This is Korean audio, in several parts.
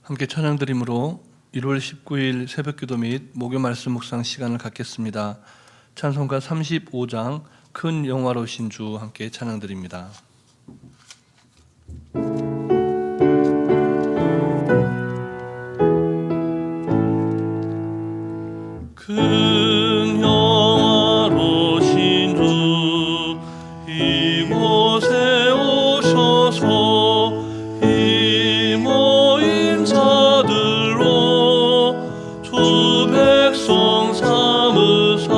함께 찬양드림으로 1월 19일 새벽기도 및 목요 말씀 묵상 시간을 갖겠습니다. 찬송가 35장 큰 영화로우신 주 함께 찬양드립니다. 큰 영화로우신 주 이곳에 오셔서 이 모인 자들로 주 백성 삼으사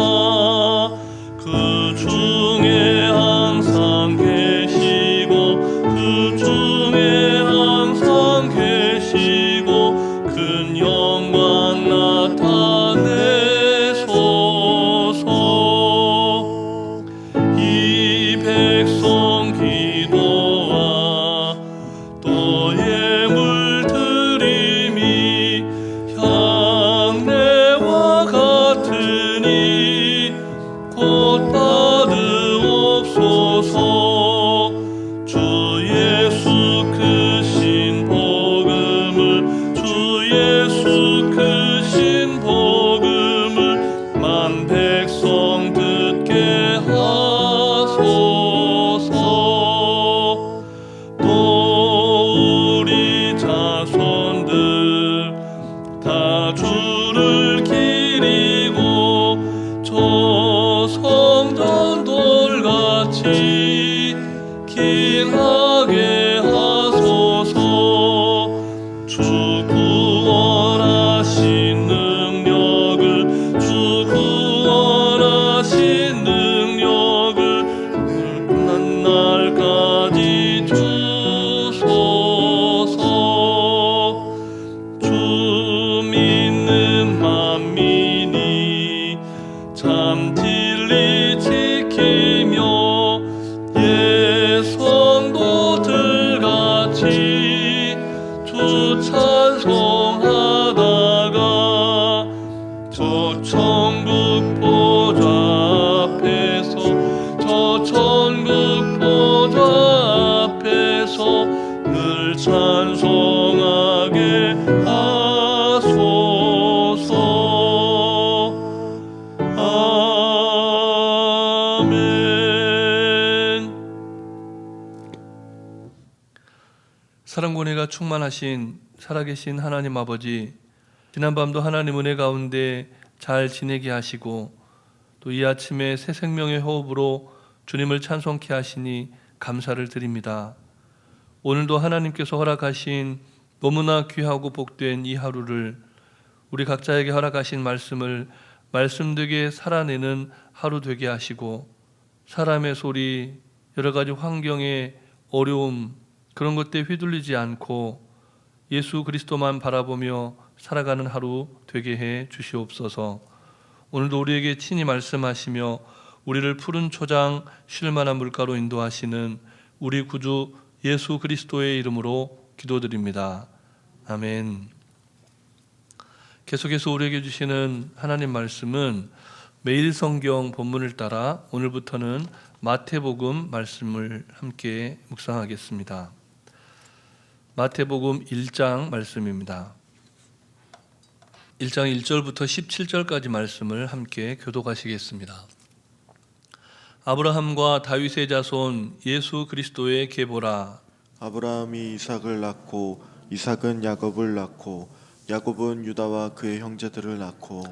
그 중에 항상 계시고 그 중에 항상 계시고 큰 영광 나타내소서. 이 백성 기도와 또 예물 드림이 향내와 같으니 곧 받으옵소서. 주 예수 크신 복음을 주 예수 크신 복음을 만 백성 듣게 하소서. 또 우리 자손들 다 주를 기리고 저 성전 돌같이 길하게 하소서. 주 구원하신 능력을 주 구원하신 능력을 끝난 날까지 주소서. 주 믿는 만민이 참 진리 지키며 예 성도들같이 주 찬송하다가 저 천국 보좌 앞에서 저 천국 보좌 앞에서 늘 찬송하게 하소서. 아멘. 사랑과 은혜가 충만하신 살아계신 하나님 아버지, 지난밤도 하나님 은혜 가운데 잘 지내게 하시고 또 이 아침에 새 생명의 호흡으로 주님을 찬송케 하시니 감사를 드립니다. 오늘도 하나님께서 허락하신 너무나 귀하고 복된 이 하루를 우리 각자에게 허락하신 말씀을 말씀되게 살아내는 하루 되게 하시고 사람의 소리, 여러 가지 환경의 어려움 그런 것들에 휘둘리지 않고 예수 그리스도만 바라보며 살아가는 하루 되게 해 주시옵소서. 오늘도 우리에게 친히 말씀하시며 우리를 푸른 초장 쉴 만한 물가로 인도하시는 우리 구주 예수 그리스도의 이름으로 기도드립니다. 아멘. 계속해서 우리에게 주시는 하나님 말씀은 매일 성경 본문을 따라 오늘부터는 마태복음 말씀을 함께 묵상하겠습니다. 마태복음 1장 말씀입니다. 1장 1절부터 17절까지 말씀을 함께 교독하시겠습니다. 아브라함과 다윗의 자손 예수 그리스도의 계보라. 아브라함이 이삭을 낳고 이삭은 야곱을 낳고 야곱은 유다와 그의 형제들을 낳고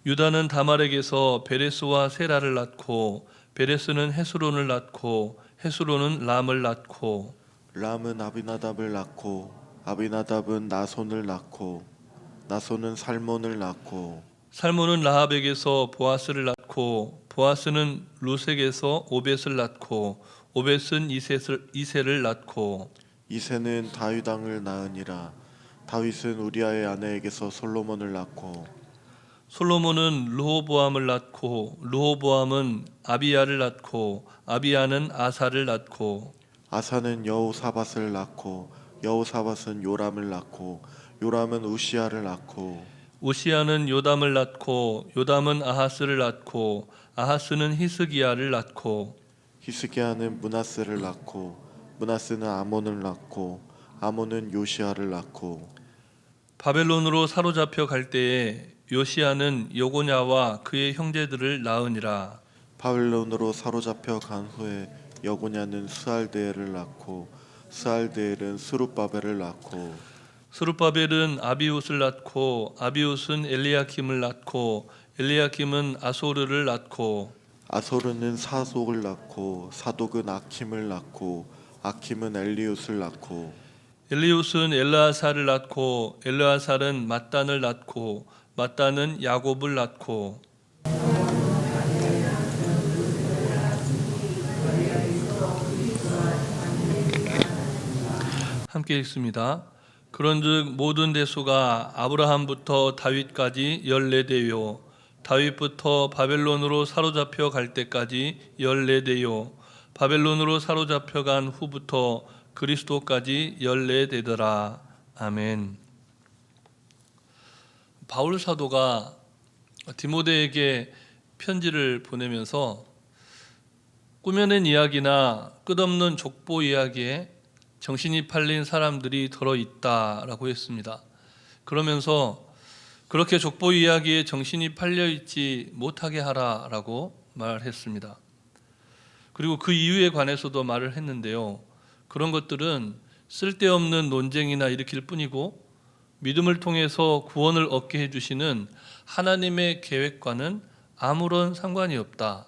유다는 다말에게서 베레스와 세라를 낳고 베레스는 헤스론을 낳고 헤스론은 람을 낳고 람은 아비나답을 낳고 아비나답은 나손을 낳고 나손은 살몬을 낳고 살몬은 라합에게서 보아스를 낳고 보아스는 루색에서 오벳을 낳고 오벳은 이새를 낳고 이새는 다윗 왕을 낳으니라. 다윗은 우리아의 아내에게서 솔로몬을 낳고 솔로몬은 르호보암을 낳고 르호보암은 아비야를 낳고 아비야는 아사를 낳고 아사는 여호사밧을 낳고 여호사밧은 요람을 낳고 요람은 우시아를 낳고 우시아는 요담을 낳고 요담은 아하스를 낳고 아하스는 히스기야를 낳고 히스기야는 므낫세를 낳고 므낫세는 아몬을 낳고 아몬은 요시아를 낳고 바벨론으로 사로잡혀 갈 때에 요시야는 여고냐와 그의 형제들을 낳으니라. 바벨론으로 사로잡혀 간 후에 여고냐는 스알드엘을 낳고 스알드엘은 스룹바벨을 낳고 스룹바벨은 아비웃을 낳고 아비웃은 엘리야킴을 낳고 엘리야킴은 아소르를 낳고 아소르는 사독을 낳고 사독은 아킴을 낳고 아킴은 엘리웃을 낳고 엘리웃은 엘르아살을 낳고 엘르아살은 mat단을 낳고 mat단은 야곱을 낳고 함께 읽습니다. 그런즉 모든 대수가 아브라함부터 다윗까지 14대요 다윗부터 바벨론으로 사로잡혀 갈 때까지 14대요 바벨론으로 사로잡혀 간 후부터 그리스도까지 14대더라. 아멘. 바울 사도가 디모데에게 편지를 보내면서 꾸며낸 이야기나 끝없는 족보 이야기에 정신이 팔린 사람들이 들어있다라고 했습니다. 그러면서 그렇게 족보 이야기에 정신이 팔려있지 못하게 하라라고 말했습니다. 그리고 그 이유에 관해서도 말을 했는데요. 그런 것들은 쓸데없는 논쟁이나 일으킬 뿐이고 믿음을 통해서 구원을 얻게 해주시는 하나님의 계획과는 아무런 상관이 없다.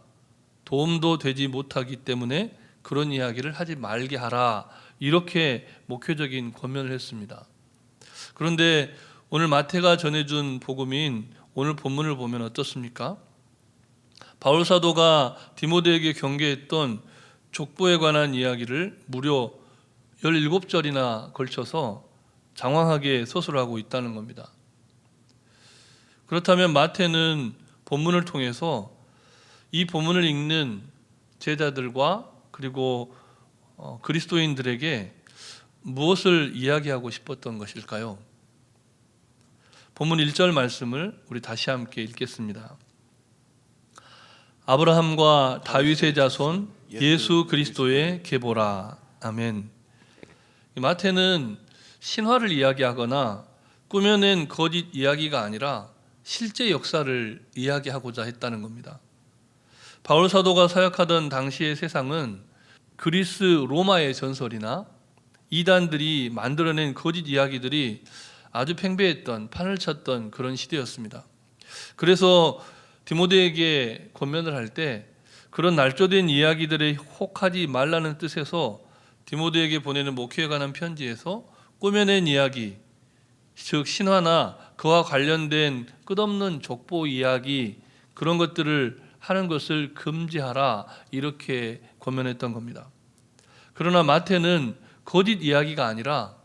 도움도 되지 못하기 때문에 그런 이야기를 하지 말게 하라. 이렇게 목회적인 권면을 했습니다. 그런데 오늘 마태가 전해준 복음인 오늘 본문을 보면 어떻습니까? 바울 사도가 디모데에게 경계했던 족보에 관한 이야기를 무려 17절이나 걸쳐서 장황하게 서술하고 있다는 겁니다. 그렇다면 마태는 본문을 통해서 이 본문을 읽는 제자들과 그리고 그리스도인들에게 무엇을 이야기하고 싶었던 것일까요? 본문 1절 말씀을 우리 다시 함께 읽겠습니다. 아브라함과 다윗의 자손 예수 그리스도의 계보라. 아멘. 마태는 신화를 이야기하거나 꾸며낸 거짓 이야기가 아니라 실제 역사를 이야기하고자 했다는 겁니다. 바울 사도가 사역하던 당시의 세상은 그리스 로마의 전설이나 이단들이 만들어낸 거짓 이야기들이 아주 팽배했던 판을 쳤던 그런 시대였습니다. 그래서 디모데에게 권면을 할 때 그런 날조된 이야기들에 혹하지 말라는 뜻에서 디모데에게 보내는 목회에 관한 편지에서 꾸며낸 이야기, 즉 신화나 그와 관련된 끝없는 족보 이야기 그런 것들을 하는 것을 금지하라 이렇게 권면했던 겁니다. 그러나 마태는 거짓 이야기가 아니라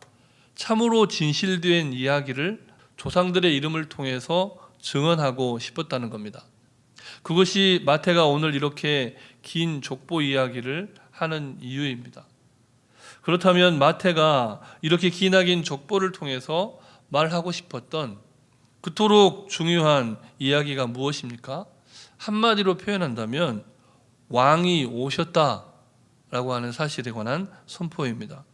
참으로 진실된 이야기를 조상들의 이름을 통해서 증언하고 싶었다는 겁니다. 그것이 마태가 오늘 이렇게 긴 족보 이야기를 하는 이유입니다. 그렇다면 마태가 이렇게 기나긴 족보를 통해서 말하고 싶었던 그토록 중요한 이야기가 무엇입니까? 한마디로 표현한다면 왕이 오셨다라고 하는 사실에 관한 선포입니다.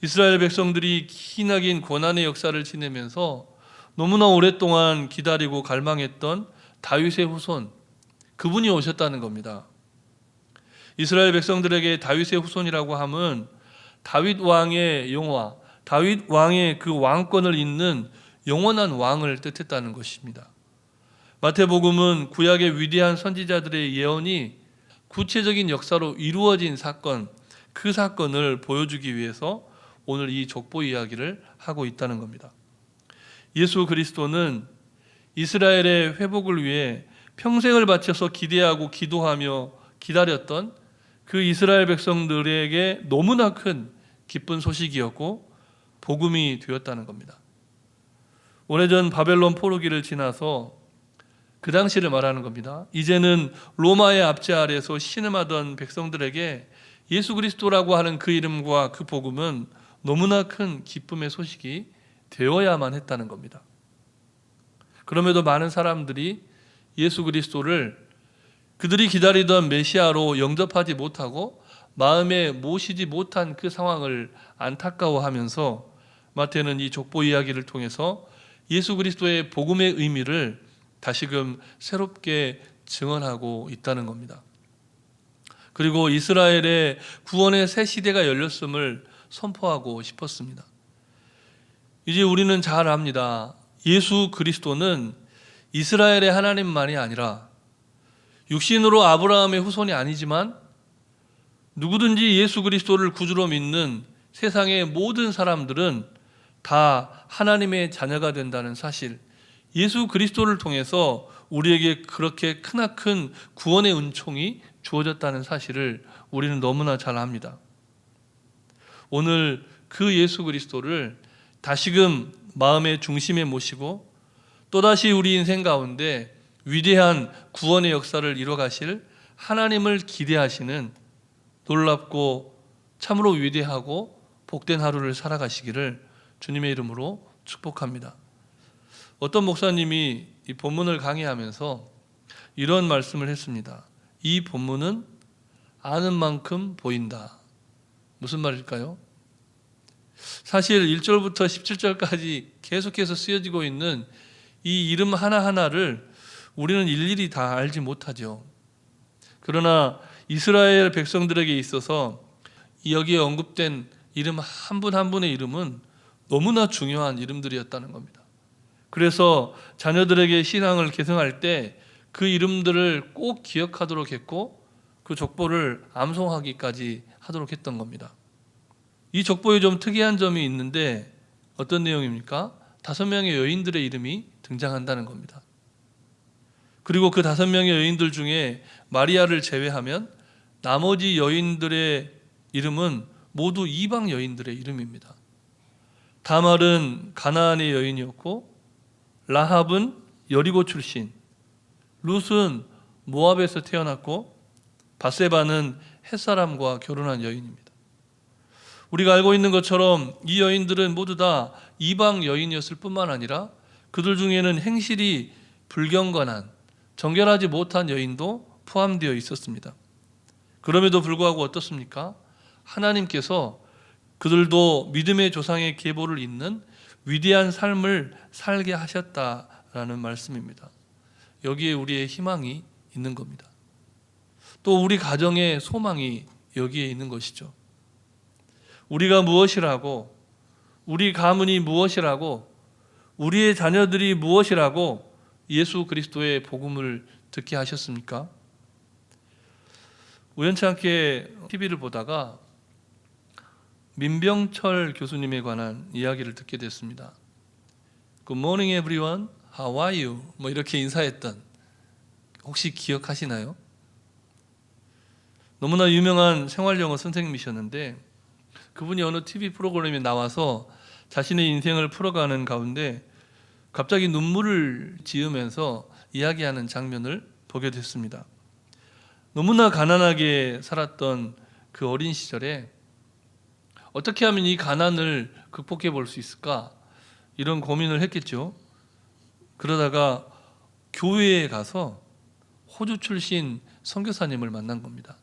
이스라엘 백성들이 기나긴 고난의 역사를 지내면서 너무나 오랫동안 기다리고 갈망했던 다윗의 후손, 그분이 오셨다는 겁니다. 이스라엘 백성들에게 다윗의 후손이라고 함은 다윗 왕의 영화, 다윗 왕의 그 왕권을 잇는 영원한 왕을 뜻했다는 것입니다. 마태복음은 구약의 위대한 선지자들의 예언이 구체적인 역사로 이루어진 사건, 그 사건을 보여주기 위해서 오늘 이 족보 이야기를 하고 있다는 겁니다. 예수 그리스도는 이스라엘의 회복을 위해 평생을 바쳐서 기대하고 기도하며 기다렸던 그 이스라엘 백성들에게 너무나 큰 기쁜 소식이었고 복음이 되었다는 겁니다. 오래전 바벨론 포로기를 지나서 그 당시를 말하는 겁니다. 이제는 로마의 압제 아래서 신음하던 백성들에게 예수 그리스도라고 하는 그 이름과 그 복음은 너무나 큰 기쁨의 소식이 되어야만 했다는 겁니다. 그럼에도 많은 사람들이 예수 그리스도를 그들이 기다리던 메시아로 영접하지 못하고 마음에 모시지 못한 그 상황을 안타까워하면서 마태는 이 족보 이야기를 통해서 예수 그리스도의 복음의 의미를 다시금 새롭게 증언하고 있다는 겁니다. 그리고 이스라엘의 구원의 새 시대가 열렸음을 선포하고 싶었습니다. 이제 우리는 잘 압니다. 예수 그리스도는 이스라엘의 하나님만이 아니라 육신으로 아브라함의 후손이 아니지만 누구든지 예수 그리스도를 구주로 믿는 세상의 모든 사람들은 다 하나님의 자녀가 된다는 사실, 예수 그리스도를 통해서 우리에게 그렇게 크나큰 구원의 은총이 주어졌다는 사실을 우리는 너무나 잘 압니다. 오늘 그 예수 그리스도를 다시금 마음의 중심에 모시고 또다시 우리 인생 가운데 위대한 구원의 역사를 이뤄가실 하나님을 기대하시는 놀랍고 참으로 위대하고 복된 하루를 살아가시기를 주님의 이름으로 축복합니다. 어떤 목사님이 이 본문을 강의하면서 이런 말씀을 했습니다. 이 본문은 아는 만큼 보인다. 무슨 말일까요? 사실 1절부터 17절까지 계속해서 쓰여지고 있는 이 이름 하나하나를 우리는 일일이 다 알지 못하죠. 그러나 이스라엘 백성들에게 있어서 여기에 언급된 이름 한 분 한 분의 이름은 너무나 중요한 이름들이었다는 겁니다. 그래서 자녀들에게 신앙을 계승할 때 그 이름들을 꼭 기억하도록 했고 그 족보를 암송하기까지 하도록 했던 겁니다. 이 족보에 좀 특이한 점이 있는데 어떤 내용입니까? 5명의 여인들의 이름이 등장한다는 겁니다. 그리고 그 5명의 여인들 중에 마리아를 제외하면 나머지 여인들의 이름은 모두 이방 여인들의 이름입니다. 다말은 가나안의 여인이었고 라합은 여리고 출신, 룻은 모압에서 태어났고 바세바는 햇사람과 결혼한 여인입니다. 우리가 알고 있는 것처럼 이 여인들은 모두 다 이방 여인이었을 뿐만 아니라 그들 중에는 행실이 불경건한 정결하지 못한 여인도 포함되어 있었습니다. 그럼에도 불구하고 어떻습니까? 하나님께서 그들도 믿음의 조상의 계보를 잇는 위대한 삶을 살게 하셨다라는 말씀입니다. 여기에 우리의 희망이 있는 겁니다. 또 우리 가정의 소망이 여기에 있는 것이죠. 우리가 무엇이라고, 우리 가문이 무엇이라고, 우리의 자녀들이 무엇이라고 예수 그리스도의 복음을 듣게 하셨습니까? 우연치 않게 TV를 보다가 민병철 교수님에 관한 이야기를 듣게 됐습니다. Good morning everyone, how are you? 뭐 이렇게 인사했던, 혹시 기억하시나요? 너무나 유명한 생활영어 선생님이셨는데 그분이 어느 TV 프로그램에 나와서 자신의 인생을 풀어가는 가운데 갑자기 눈물을 지으면서 이야기하는 장면을 보게 됐습니다. 너무나 가난하게 살았던 그 어린 시절에 어떻게 하면 이 가난을 극복해 볼 수 있을까? 이런 고민을 했겠죠. 그러다가 교회에 가서 호주 출신 선교사님을 만난 겁니다.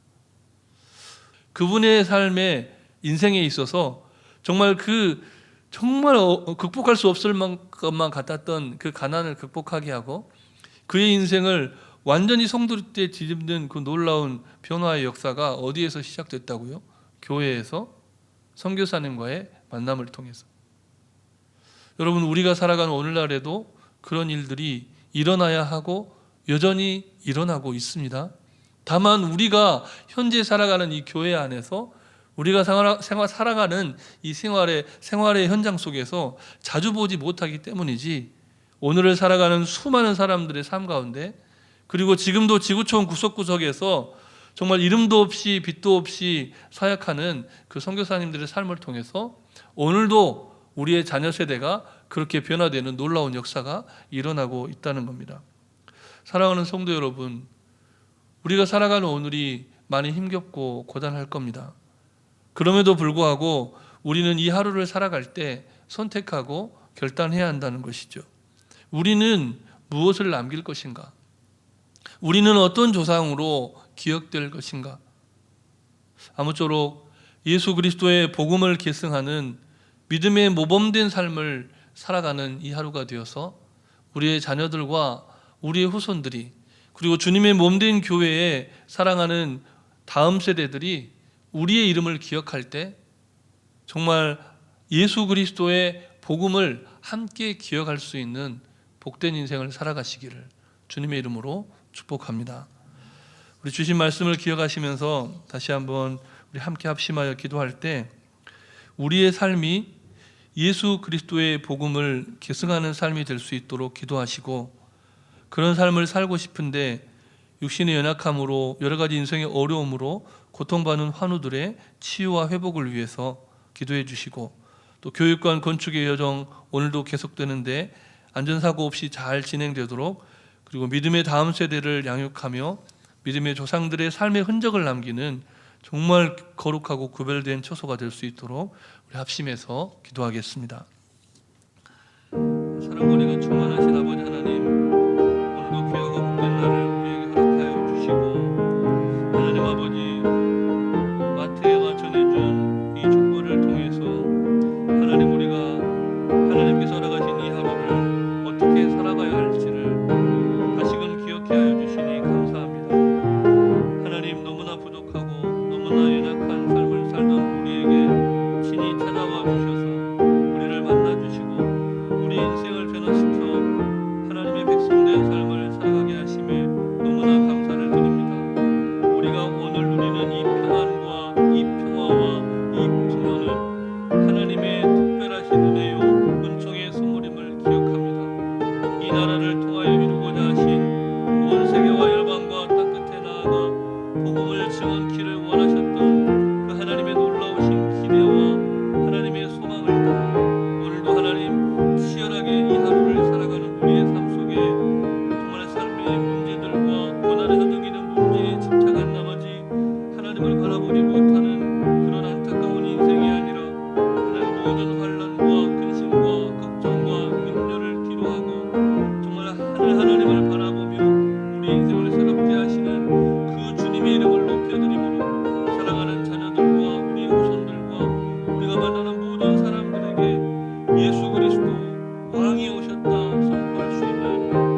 그분의 삶에 인생에 있어서 정말 극복할 수 없을 것만 같았던 그 가난을 극복하게 하고 그의 인생을 완전히 송두리째 뒤집는 그 놀라운 변화의 역사가 어디에서 시작됐다고요? 교회에서 선교사님과의 만남을 통해서. 여러분, 우리가 살아가는 오늘날에도 그런 일들이 일어나야 하고 여전히 일어나고 있습니다. 다만 우리가 현재 살아가는 이 교회 안에서 우리가 살아가는 이 생활의 현장 속에서 자주 보지 못하기 때문이지, 오늘을 살아가는 수많은 사람들의 삶 가운데, 그리고 지금도 지구촌 구석구석에서 정말 이름도 없이 빛도 없이 사역하는 그 선교사님들의 삶을 통해서 오늘도 우리의 자녀 세대가 그렇게 변화되는 놀라운 역사가 일어나고 있다는 겁니다. 사랑하는 성도 여러분, 우리가 살아가는 오늘이 많이 힘겹고 고단할 겁니다. 그럼에도 불구하고 우리는 이 하루를 살아갈 때 선택하고 결단해야 한다는 것이죠. 우리는 무엇을 남길 것인가? 우리는 어떤 조상으로 기억될 것인가? 아무쪼록 예수 그리스도의 복음을 계승하는 믿음의 모범된 삶을 살아가는 이 하루가 되어서 우리의 자녀들과 우리의 후손들이, 그리고 주님의 몸된 교회에 사랑하는 다음 세대들이 우리의 이름을 기억할 때 정말 예수 그리스도의 복음을 함께 기억할 수 있는 복된 인생을 살아가시기를 주님의 이름으로 축복합니다. 우리 주신 말씀을 기억하시면서 다시 한번 우리 함께 합심하여 기도할 때 우리의 삶이 예수 그리스도의 복음을 계승하는 삶이 될 수 있도록 기도하시고, 그런 삶을 살고 싶은데 육신의 연약함으로 여러 가지 인생의 어려움으로 고통받는 환우들의 치유와 회복을 위해서 기도해 주시고, 또 교육관 건축의 여정 오늘도 계속되는데 안전사고 없이 잘 진행되도록, 그리고 믿음의 다음 세대를 양육하며 믿음의 조상들의 삶의 흔적을 남기는 정말 거룩하고 구별된 처소가 될 수 있도록 우리 합심해서 기도하겠습니다. 사랑과 은혜가 충만하신 아버지 하나님, 오늘도 귀하고 복된 날을 우리에게 허락하여 주시고, 하나님 아버지, 마태가 전해준 이 족보를 통해서 하나님, 우리가 하나님께서 허락하신 이 하루를 어떻게 살아가야 할지를 다시금 기억해 하여 주시니 감사합니다. 하나님, 너무나 부족하고 너무나 연약한 삶을 살던 우리에게 친히 찾아와 주셔서 우리를 만나 주시고 우리 인생을 변화시켜 하나님의 백성된 삶을 살아가게 하심에 너무나 감사를 드립니다. 우리가 오늘 누리는 이 평안과 이 평화와 이 풍요는 하나님의 특별하신 은혜요 은총의 선물임을 기억합니다. 이 나라를 통하여 이루고자 하신 온 세계와 열방과 땅끝에 나아가 복음을 증언키를 원하셨던 그 하나님의 놀라우신 기대와 하나님의 소망을 따라 오늘도 하나님 치열하게 이 하루를 살아가는 우리의 삶 속에 정말 삶의 문제들과 고난에 허덕이는 문제에 집착한 나머지 하나님을 바라보지 못하는 그런 안타까운 인생이 아니라 하나님 모든 환난과 근심과 걱정과 염려를 뒤로하고 정말 하늘 하나님을 바라보며 우리 인생을 새롭게 하시는 그 주님의 이름을 높여드림으로 사랑하는 자녀들과 우리 후손들과 우리가 만나는 모든 사람들에게 예수 그리스도 왕이 오셨다 선포할 수 있는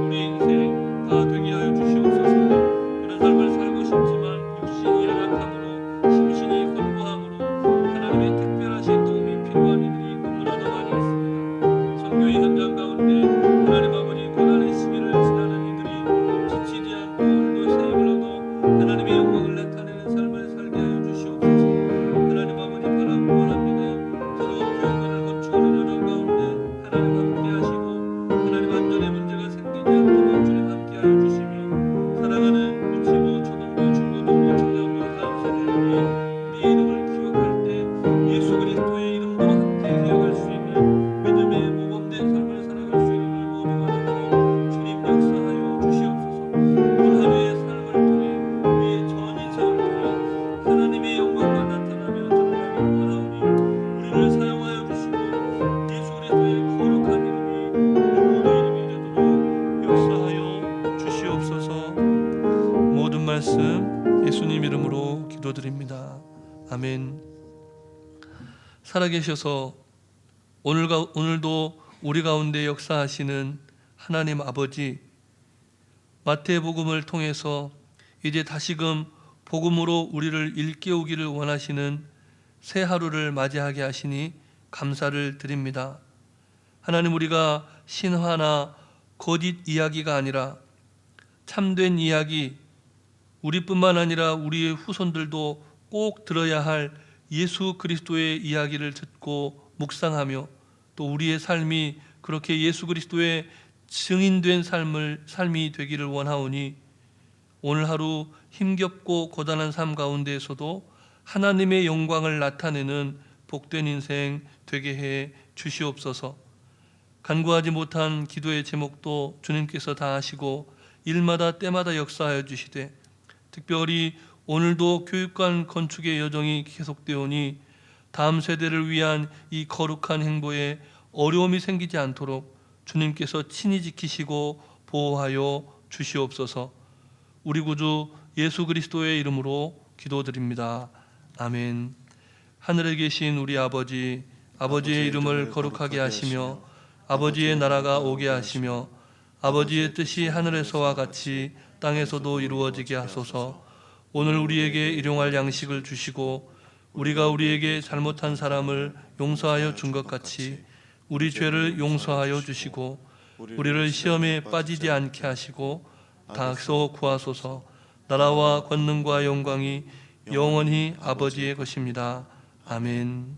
우리 인생 다 되게 하여 주시옵소서. 그런 삶을 살고 싶지만 육신이 연약함으로 심신이 혼고함으로 하나님의 특별하신 도움이 필요한 이들이 너무나도 많이 있습니다. 선교의 현장 가운데 하나님 아버지 고난의 시기를 지나는 이들이 지치지 않고 오늘도 세임을 얻어 하나님의 영광을 나타내는 삶을 살게 하여 주시옵소서. 하나님 아버지 바라고 원합니다. 새로운 교회관을 건축하는 여정 가운데 하나님 함께 하시고 하나님 안전의 문제가 생기지 않도록 주님 함께 하여 주시며 사랑하는 유치부, 초등부, 중고등부, 청년부, 다음 세대들이 우리의 이름을 기억할 때 예수 그리스도의 이름도 함께 기억할 수 있는 믿음의 모범된 삶을 살아갈 수 있는 우리 모두가 되도록 주님 역사하여 주시옵소서. 오늘 하루의 삶을 통해 우리의 전 인생을 통해 하나님의 영광과 나타나며 드러나기 원하오니 우리를 사용하여 주시고 예수 그리스도의 거룩한 이름이 우리 모두 이름이 되도록 역사하여 주시옵소서. 모든 말씀 예수님 이름으로 기도드립니다. 아멘. 살아계셔서 오늘도 우리 가운데 역사하시는 하나님 아버지, 마태복음을 통해서 이제 다시금 복음으로 우리를 일깨우기를 원하시는 새 하루를 맞이하게 하시니 감사를 드립니다. 하나님, 우리가 신화나 거짓 이야기가 아니라 참된 이야기, 우리뿐만 아니라 우리의 후손들도 꼭 들어야 할 예수 그리스도의 이야기를 듣고 묵상하며 또 우리의 삶이 그렇게 예수 그리스도의 증인된 삶이 되기를 원하오니 오늘 하루 힘겹고 고단한 삶 가운데에서도 하나님의 영광을 나타내는 복된 인생 되게 해 주시옵소서. 간구하지 못한 기도의 제목도 주님께서 다 하시고 일마다 때마다 역사하여 주시되, 특별히 오늘도 교육관 건축의 여정이 계속되오니 다음 세대를 위한 이 거룩한 행보에 어려움이 생기지 않도록 주님께서 친히 지키시고 보호하여 주시옵소서. 우리 구주 예수 그리스도의 이름으로 기도드립니다. 아멘. 하늘에 계신 우리 아버지, 아버지의 이름을 거룩하게 하시며 아버지의 나라가 오게 하시며 아버지의 뜻이 하늘에서와 같이 땅에서도 이루어지게 하소서. 오늘 우리에게 일용할 양식을 주시고 우리가 우리에게 잘못한 사람을 용서하여 준 것 같이 우리 죄를 용서하여 주시고 우리를 시험에 빠지지 않게 하시고 악에서 구하소서. 나라와 권능과 영광이 영원히 아버지의 것입니다. 아멘.